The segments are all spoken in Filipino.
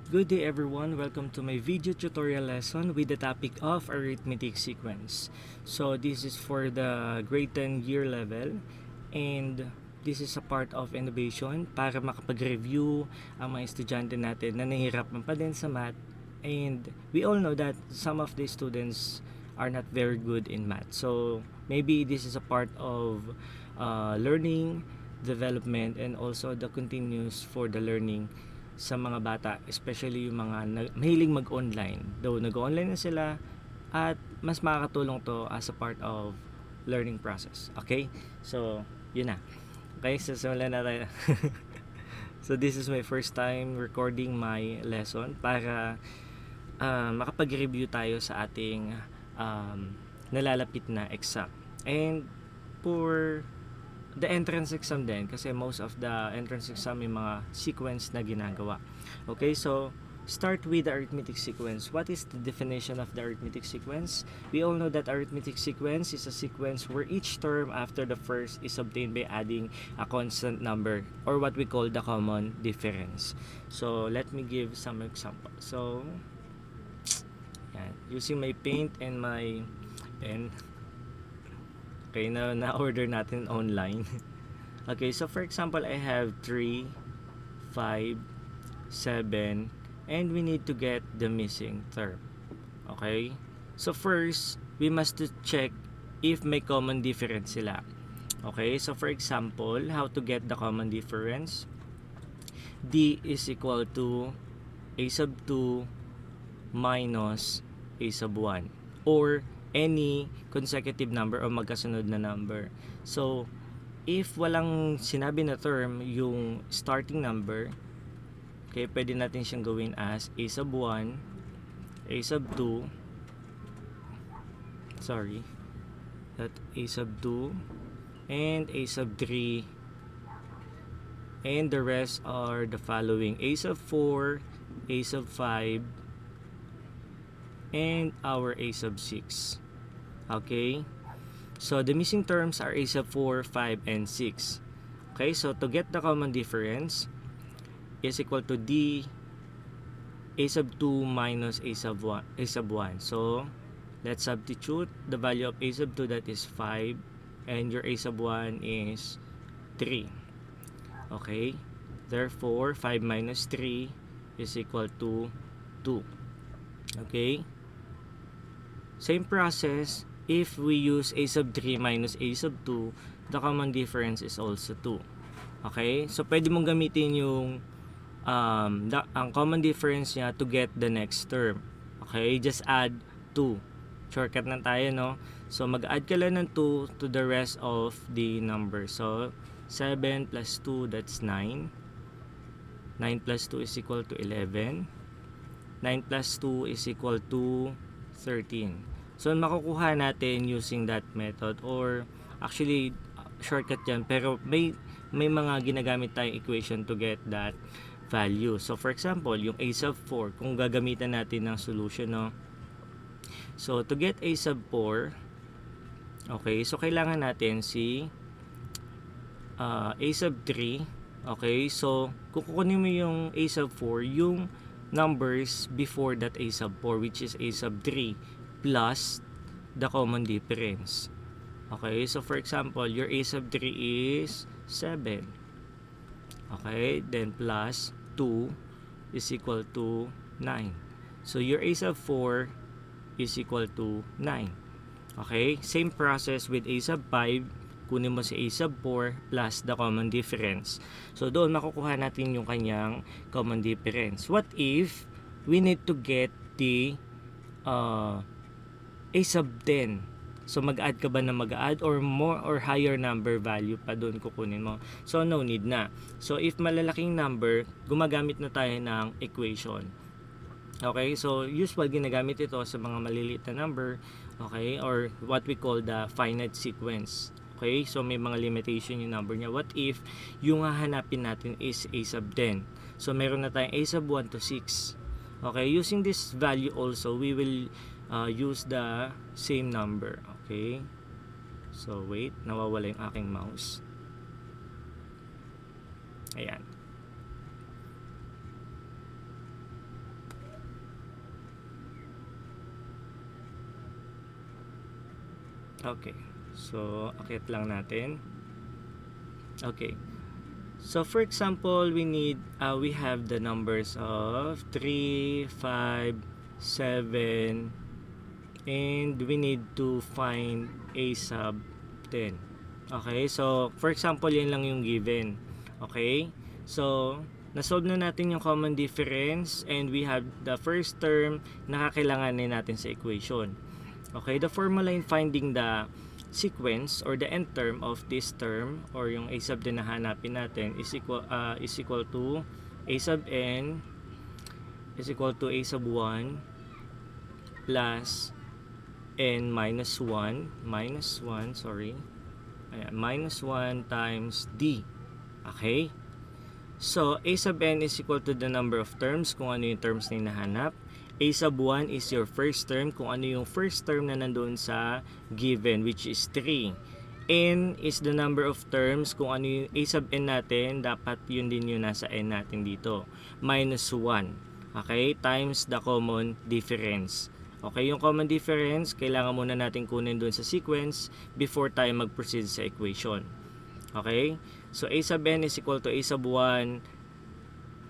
Good day everyone, welcome to my video tutorial lesson with the topic of arithmetic sequence. So this is for the grade 10 year level and this is a part of innovation para makapag-review ang mga estudyante natin na nahihirapan pa din sa math, and we all know that some of the students are not very good in math. So maybe this is a part of learning, development, and also the continuous for the learning sa mga bata, especially yung mga mahiling mag-online. Though nag-online na sila, at mas makakatulong to as a part of learning process. Okay? So, yun na. Okay, so simulan na tayo. So, this is my first time recording my lesson para makapag-review tayo sa ating nalalapit na exam. And for the entrance exam din, kasi most of the entrance exam may mga sequence na ginagawa. Okay, so start with the arithmetic sequence. What is the definition of the arithmetic sequence? We all know that arithmetic sequence is a sequence where each term after the first is obtained by adding a constant number, or what we call the common difference. So let me give some example. So yan, using my paint and my pen. Okay, na-order natin online. Okay, so for example, I have 3, 5, 7, and we need to get the missing term. Okay? So first, we must check if may common difference sila. Okay, so for example, how to get the common difference? D is equal to A sub 2 minus A sub 1, or any consecutive number o magkasunod na number. So, if walang sinabi na term yung starting number, okay, pwede natin siyang gawin as A sub 1, A sub 2, A sub 2, and A sub 3, and the rest are the following: A sub 4, A sub 5, and our A sub 6. Okay, so the missing terms are A sub 4, 5, and 6. Okay, so to get the common difference is equal to D A sub 2 minus A sub 1. So let's substitute the value of A sub 2, that is 5, and your A sub 1 is 3. Okay, therefore 5 minus 3 is equal to 2. Okay, same process. If we use A sub 3 minus A sub 2, the common difference is also 2. Okay? So, pwede mong gamitin yung ang common difference niya to get the next term. Okay? Just add 2. Shortcut na tayo, no? So, mag-add ka lang ng 2 to the rest of the numbers. So, 7 plus 2, that's 9. 9 plus 2 is equal to 11. 9 plus 2 is equal to 13. So, makukuha natin using that method, or actually, shortcut yan, pero may mga ginagamit tayong equation to get that value. So, for example, yung A sub 4, kung gagamitan natin ng solution, no? So, to get A sub 4, okay, so kailangan natin si A sub 3, okay, so kukunin mo yung A sub 4, yung numbers before that A sub 4, which is A sub 3, plus the common difference. Okay, so for example, your A sub 3 is 7. Okay, then plus 2 is equal to 9. So your A sub 4 is equal to 9. Okay, same process with A sub 5. Kunin mo si A sub 4 plus the common difference. So doon makukuha natin yung kanyang common difference. What if we need to get the A sub 10? So mag-add ka ba na mag-add, or more or higher number value pa doon kukunin mo? So no need na. So if malalaking number, gumagamit na tayo ng equation. Okay, so usual ginagamit ito sa mga maliliit na number, okay, or what we call the finite sequence. Okay, so may mga limitation yung number niya. What if yung hahanapin natin is A sub 10? So meron na tayong A sub 1 to 6. Okay, using this value also, we will use the same number. Okay, so wait, nawawala yung aking mouse. Ayan. Okay. So, akit lang natin. Okay. So, for example, we have the numbers of 3, 5, 7, and we need to find a sub 10. Okay? So, for example, yan lang yung given. Okay? So, nasolve na natin yung common difference and we have the first term na kakailanganin natin sa equation. Okay, the formula in finding the sequence or the nth term of this term or yung a sub n na hanapin natin is equal to a sub n is equal to a sub 1 plus n minus 1 sorry. Ayan, minus 1 times d. Okay? So, a sub n is equal to the number of terms kung ano yung terms na hinahanap. A sub 1 is your first term kung ano yung first term na nandoon sa given, which is 3. N is the number of terms kung ano yung a sub n natin, dapat yun din yung nasa n natin dito. Minus 1. Okay? Times the common difference. Okay? Yung common difference, kailangan muna natin kunin doon sa sequence before tayo mag-proceed sa equation. Okay? So, a sub n is equal to a sub 1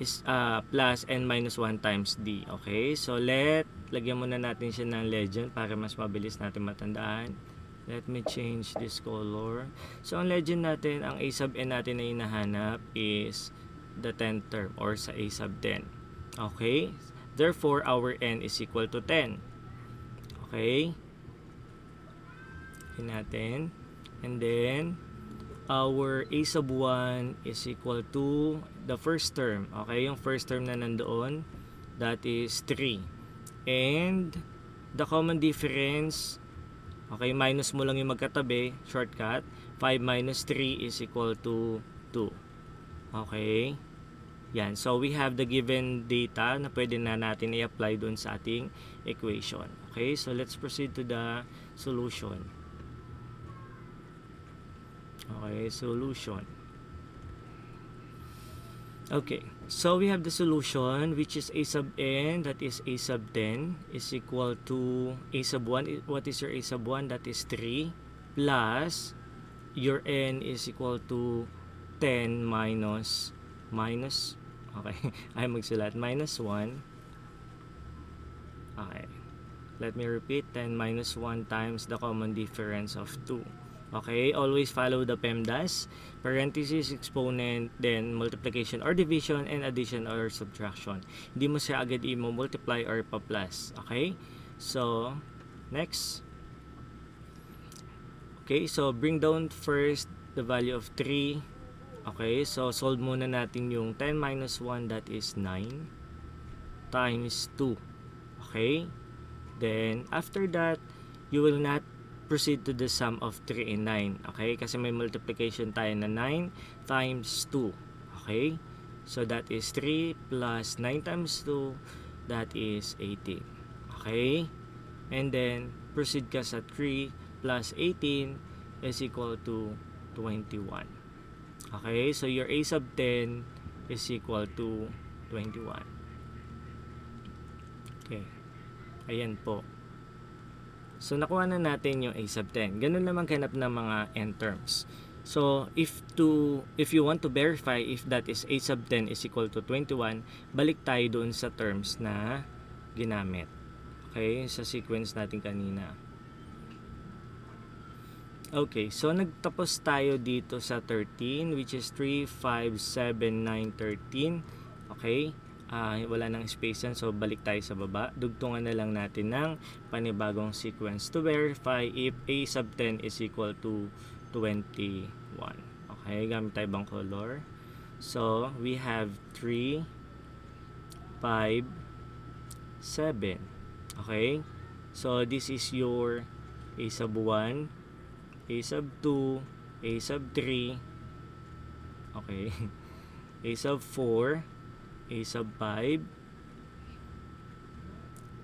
is plus n minus 1 times d. Okay? So, lagyan muna natin siya ng legend para mas mabilis natin matandaan. Let me change this color. So, ang legend natin, ang a sub n natin na hinahanap is the 10th term or sa a sub 10. Okay? Therefore, our n is equal to 10. Okay? Hit natin. And then, our a sub 1 is equal to the first term. Okay, yung first term na nandoon, that is 3. And the common difference, okay, minus mo lang yung magkatabi, shortcut. 5 minus 3 is equal to 2. Okay? Yan. So, we have the given data na pwede na natin i-apply doon sa ating equation. Okay? So, let's proceed to the solution. Okay, solution. Okay, so we have the solution which is a sub n, that is a sub 10 is equal to a sub 1. What is your a sub 1? That is 3 plus your n is equal to 10 minus okay, ay magsulat minus 1. Okay, let me repeat, 10 minus 1 times the common difference of 2. Okay, always follow the PEMDAS, parenthesis, exponent, then multiplication or division, and addition or subtraction. Hindi mo siya agad i-multiply or pa-plus. Okay, so next. Okay, so bring down first the value of 3. Okay, so solve muna natin yung 10 minus 1, that is 9 times 2. Okay, then after that, you will not proceed to the sum of 3 and 9. Okay? Kasi may multiplication tayo na 9 times 2. Okay? So, that is 3 plus 9 times 2. That is 18. Okay? And then, proceed ka sa 3 plus 18 is equal to 21. Okay? So, your a sub 10 is equal to 21. Okay. Ayan po. So, nakuha na natin yung a sub 10. Ganun naman ganap ng mga n terms. So, if you want to verify if that is a sub 10 is equal to 21, balik tayo doon sa terms na ginamit. Okay? Sa sequence natin kanina. Okay. So, nagtapos tayo dito sa 13, which is 3, 5, 7, 9, 13. Okay? Wala nang space yan, so balik tayo sa baba. Dugtungan na lang natin ng panibagong sequence to verify if a sub 10 is equal to 21. Okay, gamit tayo ibang color. So, we have 3, 5, 7. Okay, so this is your a sub 1, a sub 2, a sub 3, okay, a sub 4, a sub 5,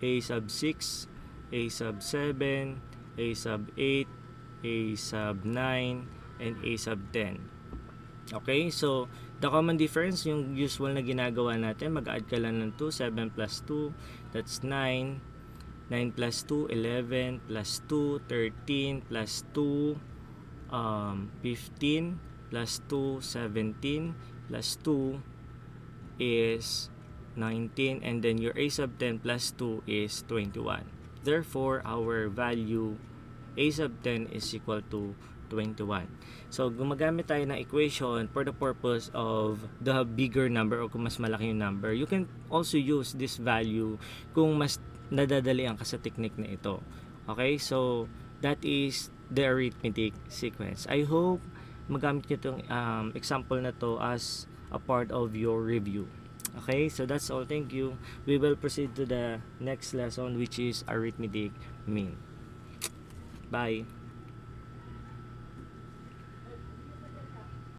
a sub 6, a sub 7, a sub 8, a sub 9, and a sub 10. Okay, so the common difference, yung usual na ginagawa natin, mag-add ka lang ng 2, 7 plus 2, that's 9, 9 plus 2, 11 plus 2, 13 plus 2, 15 plus 2, 17 plus 2 is 19, and then your a sub 10 plus 2 is 21. Therefore, our value a sub 10 is equal to 21. So, gumagamit tayo ng equation for the purpose of the bigger number o kung mas malaki yung number. You can also use this value kung mas nadadalian ka sa technique na ito. Okay? So, that is the arithmetic sequence. I hope magamit nyo itong example na to as a part of your review. Okay? So, that's all. Thank you. We will proceed to the next lesson, which is arithmetic mean. Bye.